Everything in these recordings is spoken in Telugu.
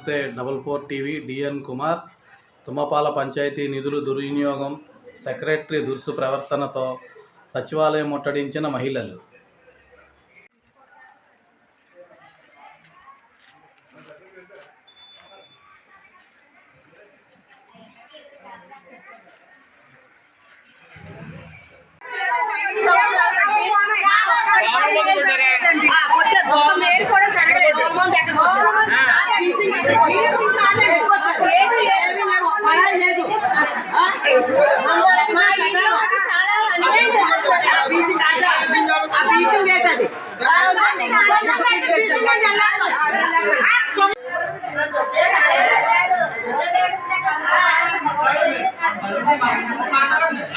నమస్తే. 44 టీవీ డిఎన్ కుమార్. తుమ్మపాల పంచాయతీ నిధులు దుర్వినియోగం, సెక్రటరీ దురుసు ప్రవర్తనతో సచివాలయం ముట్టడించిన మహిళలు.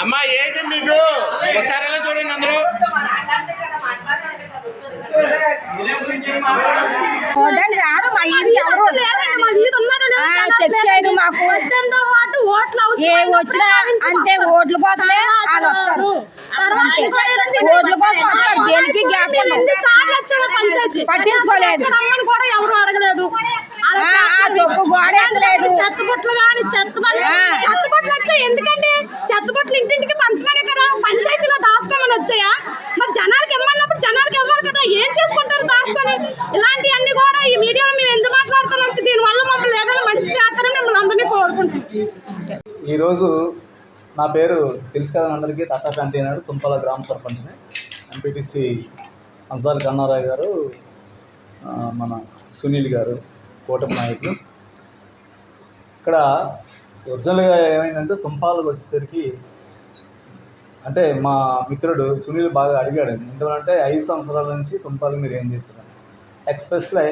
అమ్మా ఏంటి మీకు ఒకసారి ఎలా చూడండి అందరూ. రారు మా ఇంటికి ఎవరు చెక్ చేయరు. మాకు ఏ వచ్చినా అంటే ఓట్ల కోసమే వాళ్ళు వస్తారు. ఓట్ల కోసం వస్తారు. దేనికి గ్యాప్ పట్టించుకోలేదు. ఎవరు అడగలేదు. తొక్కు గోడ ఎత్తలేదు. చెత్తబొట్లు కానీ చెత్తబొట్లు వచ్చాయి. ఎందుకండి చెత్తబొట్లు ఇంటింటికి పంచమనే కదా, పంచాయతీలో దాచుకోమని వచ్చాయా? మరి జనానికి ఇవ్వమన్నప్పుడు జనానికి ఇవ్వాలి కదా. ఏం చేసుకుంటారు దాచుకొని? ఇలాంటివన్నీ కూడా ఈ మీడియాలో మేము ఎందుకు మాట్లాడుతున్నాం? దీనివల్ల మమ్మల్ని ఏదైనా మంచి చేస్తారని మిమ్మల్ని అందరినీ కోరుకుంటున్నాం. ఈరోజు నా పేరు తెలుసు కదా అందరికీ, తట్టకంటి అన్నాడు. తుంపల గ్రామ సర్పంచ్ని. ఎంపీటీసీ అజ్దాల్ కన్నారాయ్ గారు, మన సునీల్ గారు కూటమి నాయకులు. ఇక్కడ ఒరిజినల్గా ఏమైందంటే తుంపాలకు వచ్చేసరికి అంటే మా మిత్రుడు సునీల్ బాగా అడిగాడు, ఎందుకంటే 5 సంవత్సరాల నుంచి తుంపాలు మీరు ఏం చేస్తారని. ఎక్స్ప్రెస్లో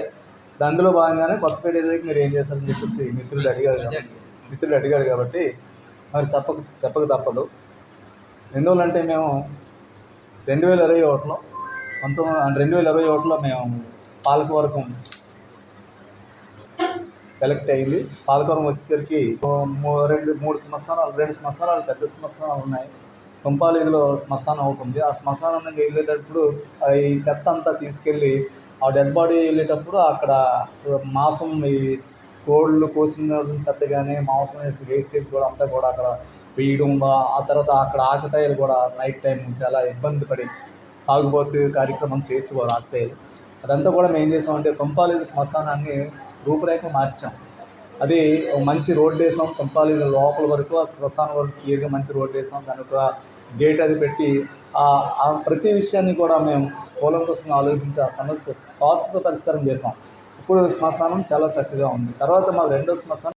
అందులో భాగంగానే కొత్తపేట దగ్గర మీరు ఏం చేస్తారని చెప్పేసి మిత్రుడు అడిగాడు కాబట్టి మరి చెప్పక తప్పదు. ఎందువల్లంటే మేము 2021లో మేము పాలకవర్గం ఎలక్ట్ అయింది. పాలకవర్గం వచ్చేసరికి 2 శ్మశానాలు పెద్ద శ్మశానాలు ఉన్నాయి. తుంపాలీదిలో శ్మశానం అవుతుంది. ఆ శ్మశానం వెళ్ళేటప్పుడు ఈ చెత్త అంతా తీసుకెళ్ళి ఆ డెడ్ బాడీ వెళ్ళేటప్పుడు అక్కడ మాంసం, ఈ కోళ్ళు కోసిన చెత్త కానీ మాంసం వేస్టేజ్ కూడా అంతా కూడా అక్కడ వేయడం. ఆ తర్వాత అక్కడ ఆకతాయిలు కూడా నైట్ టైం చాలా ఇబ్బంది పడి తాగుబోతు కార్యక్రమం చేసేవారు ఆకతాయిలు. అదంతా కూడా మేము ఏం చేసామంటే తుంపాలీది శ్మశానాన్ని రూపురేఖ మార్చాం. అది మంచి రోడ్డు వేసాం. తుంపాలీది లోపల వరకు ఆ శ్మశానం వరకు క్లియర్గా మంచి రోడ్డు వేసాం. దాని ఒక గేట్ అది పెట్టి ప్రతి విషయాన్ని కూడా మేము కోసం ఆలోచించి ఆ సమస్య శాశ్వత పరిష్కారం చేసాం. ఇప్పుడు శ్మశానం చాలా చక్కగా ఉంది. తర్వాత మా రెండో శ్మశానం